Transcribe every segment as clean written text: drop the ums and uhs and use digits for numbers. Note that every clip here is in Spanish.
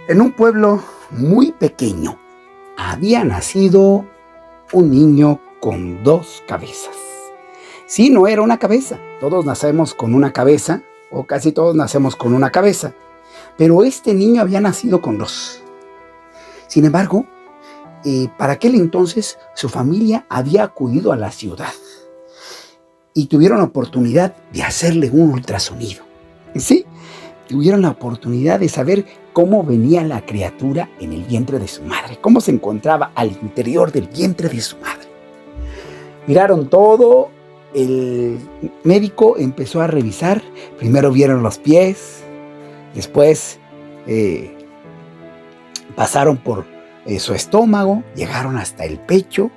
En un pueblo muy pequeño había nacido un niño con dos cabezas. Sí, no era una cabeza. Todos nacemos con una cabeza, o casi todos nacemos con una cabeza. Pero este niño había nacido con dos. Sin embargo, para aquel entonces su familia había acudido a la ciudad y tuvieron la oportunidad de hacerle un ultrasonido. Sí, tuvieron la oportunidad de saber cómo venía la criatura en el vientre de su madre, cómo se encontraba al interior del vientre de su madre. Miraron todo, el médico empezó a revisar, primero vieron los pies, después pasaron por su estómago, llegaron hasta el pecho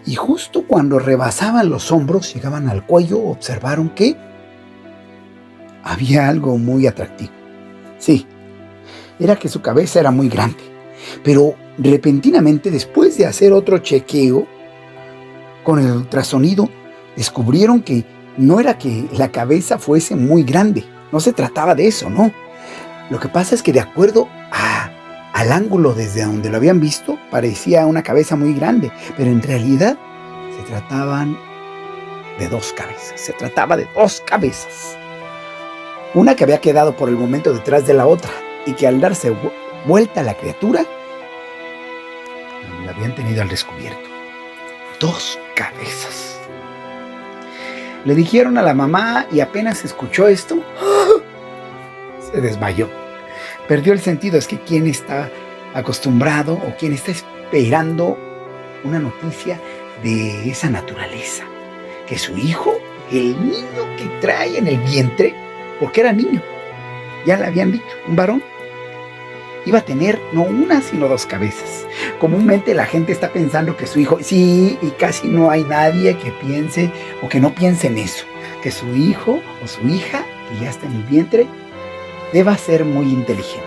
y justo cuando rebasaban los hombros, llegaban al cuello, observaron que había algo muy atractivo. Sí, era que su cabeza era muy grande, pero repentinamente, después de hacer otro chequeo con el ultrasonido, descubrieron que no era que la cabeza fuese muy grande, no se trataba de eso, no. Lo que pasa es que de acuerdo al ángulo desde donde lo habían visto, parecía una cabeza muy grande, pero en realidad se trataban de dos cabezas. Una que había quedado por el momento detrás de la otra y que al darse vuelta la criatura, la habían tenido al descubierto. Dos cabezas. Le dijeron a la mamá y apenas escuchó esto, se desmayó. Perdió el sentido. Es que quien está acostumbrado o quien está esperando una noticia de esa naturaleza, que su hijo, el niño que trae en el vientre, porque era niño, ya le habían dicho, un varón, iba a tener no una sino dos cabezas. Comúnmente la gente está pensando que su hijo, sí, y casi no hay nadie que piense o que no piense en eso, que su hijo o su hija que ya está en el vientre deba ser muy inteligente.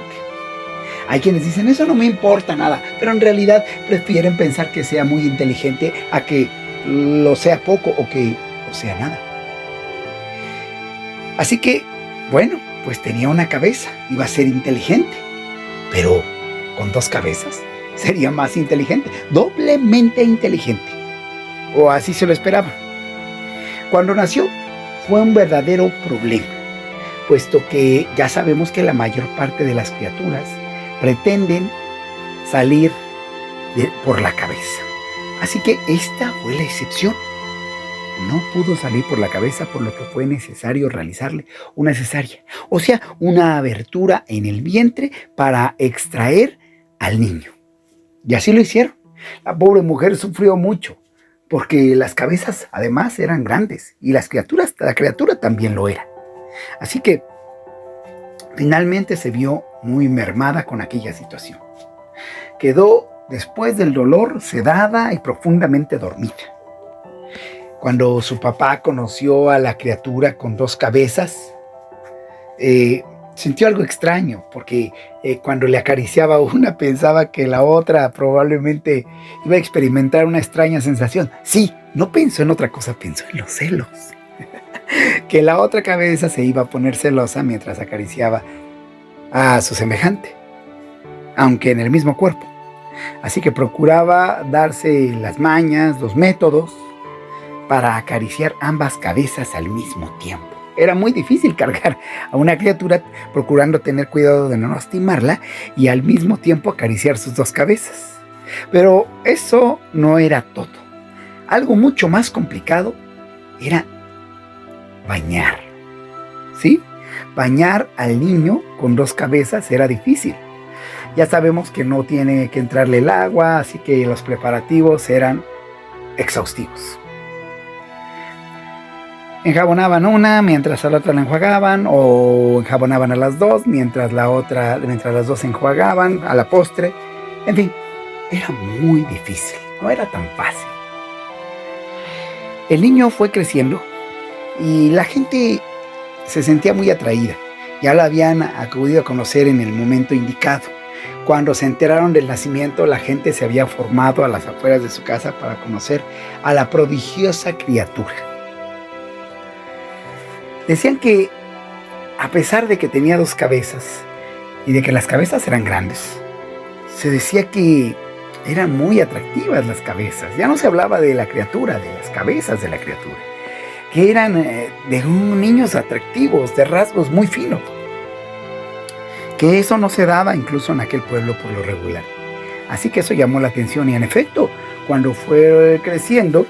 Hay quienes dicen, eso no me importa nada, pero en realidad prefieren pensar que sea muy inteligente a que lo sea poco o que lo sea nada. Así que, bueno, pues tenía una cabeza, iba a ser inteligente, pero con dos cabezas sería más inteligente, doblemente inteligente, o así se lo esperaba. Cuando nació fue un verdadero problema, puesto que ya sabemos que la mayor parte de las criaturas pretenden salir por la cabeza. Así que esta fue la excepción. No pudo salir por la cabeza, por lo que fue necesario realizarle una cesárea, o sea, una abertura en el vientre para extraer al niño. Y así lo hicieron. La pobre mujer sufrió mucho, porque las cabezas además eran grandes y la criatura también lo era. Así que finalmente se vio muy mermada con aquella situación. Quedó después del dolor sedada y profundamente dormida. Cuando su papá conoció a la criatura con dos cabezas, sintió algo extraño, porque cuando le acariciaba una pensaba que la otra probablemente iba a experimentar una extraña sensación. Sí, no pensó en otra cosa, pensó en los celos. Que la otra cabeza se iba a poner celosa mientras acariciaba a su semejante, aunque en el mismo cuerpo. Así que procuraba darse las mañas, los métodos, para acariciar ambas cabezas al mismo tiempo. Era muy difícil cargar a una criatura procurando tener cuidado de no lastimarla y al mismo tiempo acariciar sus dos cabezas. Pero eso no era todo. Algo mucho más complicado era bañar. ¿Sí? Bañar al niño con dos cabezas era difícil. Ya sabemos que no tiene que entrarle el agua, así que los preparativos eran exhaustivos. Enjabonaban una mientras a la otra la enjuagaban, o enjabonaban a las dos mientras las dos se enjuagaban a la postre. En fin, era muy difícil, no era tan fácil. El niño fue creciendo y la gente se sentía muy atraída. Ya lo habían acudido a conocer en el momento indicado. Cuando se enteraron del nacimiento, la gente se había formado a las afueras de su casa para conocer a la prodigiosa criatura. Decían que, a pesar de que tenía dos cabezas, y de que las cabezas eran grandes. Se decía que eran muy atractivas las cabezas. Ya no se hablaba de la criatura, de las cabezas de la criatura, que eran de niños atractivos, de rasgos muy finos. Que eso no se daba incluso en aquel pueblo por lo regular. Así que eso llamó la atención y en efecto, cuando fue creciendo,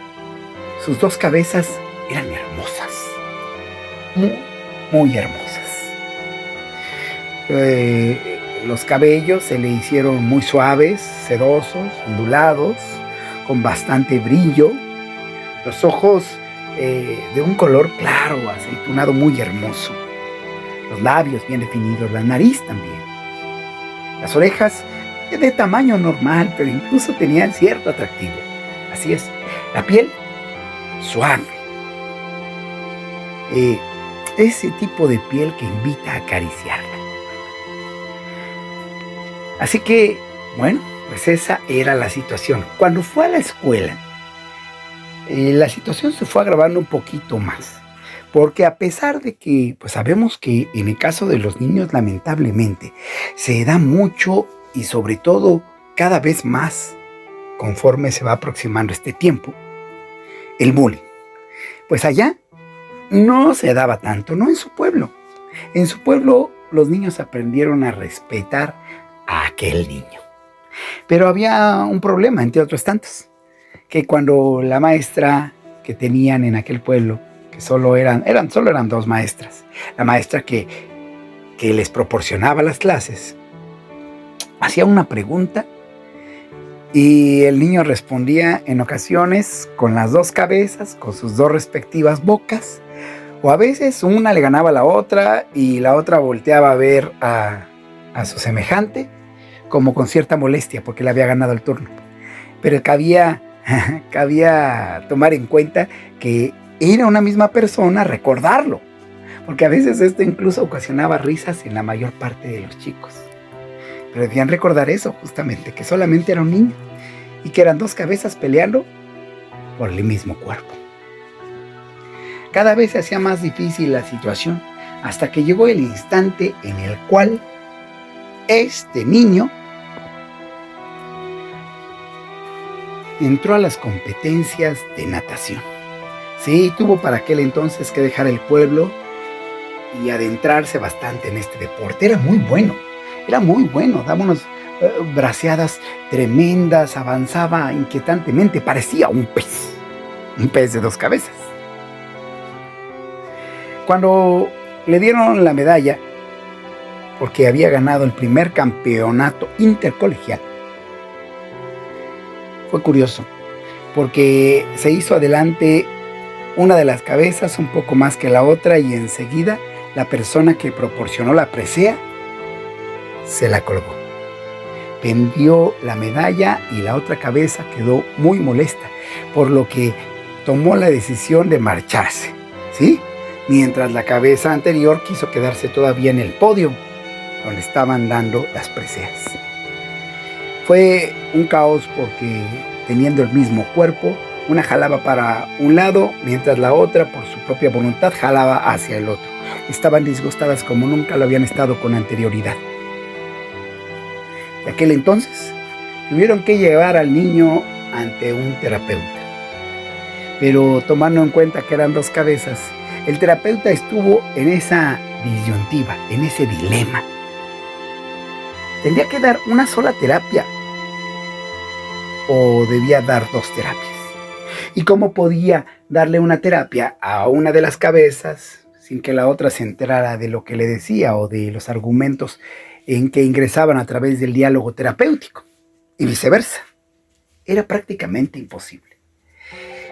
sus dos cabezas eran hermosas, muy, muy hermosas. Los cabellos se le hicieron muy suaves, sedosos, ondulados, con bastante brillo. Los ojos de un color claro, aceitunado, muy hermoso. Los labios bien definidos, la nariz también. Las orejas de tamaño normal, pero incluso tenían cierto atractivo. Así es, la piel suave. Ese tipo de piel que invita a acariciarla. Así que, bueno, pues esa era la situación. Cuando fue a la escuela, la situación se fue agravando un poquito más. Porque a pesar de que, pues sabemos que en el caso de los niños, lamentablemente, se da mucho y sobre todo cada vez más conforme se va aproximando este tiempo, el bullying. Pues allá no se daba tanto, no en su pueblo. En su pueblo los niños aprendieron a respetar a aquel niño. Pero había un problema, entre otros tantos, que cuando la maestra que tenían en aquel pueblo, que solo eran dos maestras, la maestra que les proporcionaba las clases, hacía una pregunta y el niño respondía en ocasiones con las dos cabezas, con sus dos respectivas bocas, o a veces una le ganaba a la otra y la otra volteaba a ver a su semejante como con cierta molestia porque le había ganado el turno. Pero cabía tomar en cuenta que era una misma persona, recordarlo, porque a veces esto incluso ocasionaba risas en la mayor parte de los chicos. Pero debían recordar eso justamente, que solamente era un niño y que eran dos cabezas peleando por el mismo cuerpo. Cada vez se hacía más difícil la situación hasta que llegó el instante en el cual este niño entró a las competencias de natación. Sí, tuvo para aquel entonces que dejar el pueblo y adentrarse bastante en este deporte. Era muy bueno, daba unas braceadas tremendas, avanzaba inquietantemente, parecía un pez de dos cabezas. Cuando le dieron la medalla, porque había ganado el primer campeonato intercolegial, fue curioso, porque se hizo adelante una de las cabezas un poco más que la otra y enseguida la persona que proporcionó la presea se la colgó. Vendió la medalla y la otra cabeza quedó muy molesta, por lo que tomó la decisión de marcharse, ¿sí? Mientras la cabeza anterior quiso quedarse todavía en el podio, donde estaban dando las preseas. Fue un caos porque, teniendo el mismo cuerpo, una jalaba para un lado, mientras la otra, por su propia voluntad, jalaba hacia el otro. Estaban disgustadas como nunca lo habían estado con anterioridad. De aquel entonces, tuvieron que llevar al niño ante un terapeuta. Pero tomando en cuenta que eran dos cabezas, el terapeuta estuvo en esa disyuntiva, en ese dilema. ¿Tendría que dar una sola terapia o debía dar dos terapias? ¿Y cómo podía darle una terapia a una de las cabezas sin que la otra se enterara de lo que le decía o de los argumentos en que ingresaban a través del diálogo terapéutico? Y viceversa. Era prácticamente imposible.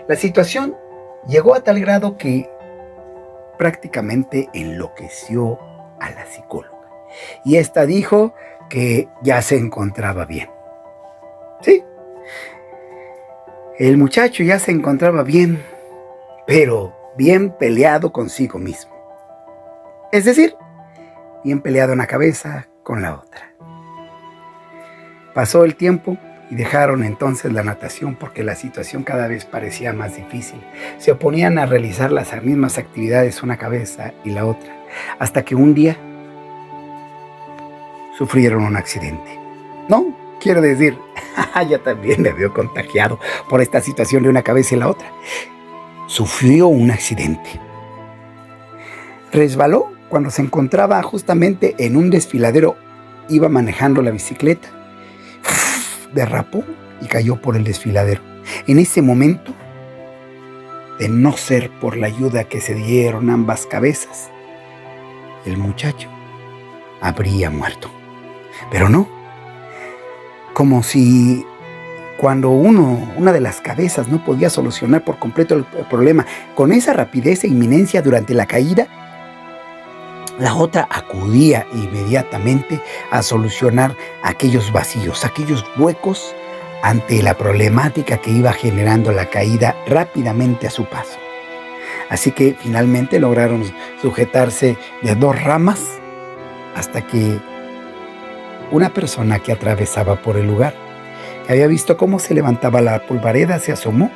La situación llegó a tal grado que prácticamente enloqueció a la psicóloga. Y esta dijo que ya se encontraba bien. Sí, el muchacho ya se encontraba bien, pero bien peleado consigo mismo. Es decir, bien peleado una cabeza con la otra. Pasó el tiempo y dejaron entonces la natación porque la situación cada vez parecía más difícil. Se oponían a realizar las mismas actividades una cabeza y la otra, hasta que un día sufrieron un accidente. No, quiero decir, ella también me vio contagiado por esta situación de una cabeza y la otra. Sufrió un accidente. Resbaló cuando se encontraba justamente en un desfiladero. Iba manejando la bicicleta. Derrapó y cayó por el desfiladero. En ese momento, de no ser por la ayuda que se dieron ambas cabezas, el muchacho habría muerto. Pero no, como si cuando una de las cabezas no podía solucionar por completo el problema con esa rapidez e inminencia durante la caída, la otra acudía inmediatamente a solucionar aquellos vacíos, aquellos huecos ante la problemática que iba generando la caída rápidamente a su paso. Así que finalmente lograron sujetarse de dos ramas hasta que una persona que atravesaba por el lugar, que había visto cómo se levantaba la polvareda, se asomó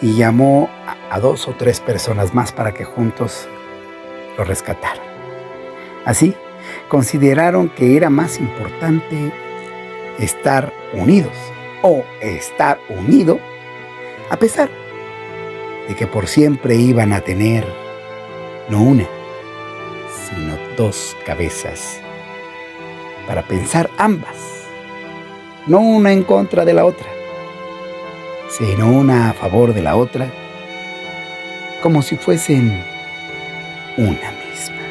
y llamó a 2 o 3 personas más para que juntos lo rescataran. Así, consideraron que era más importante estar unidos o estar unido a pesar de que por siempre iban a tener no una, sino 2 cabezas para pensar ambas, no una en contra de la otra, sino una a favor de la otra, como si fuesen una misma.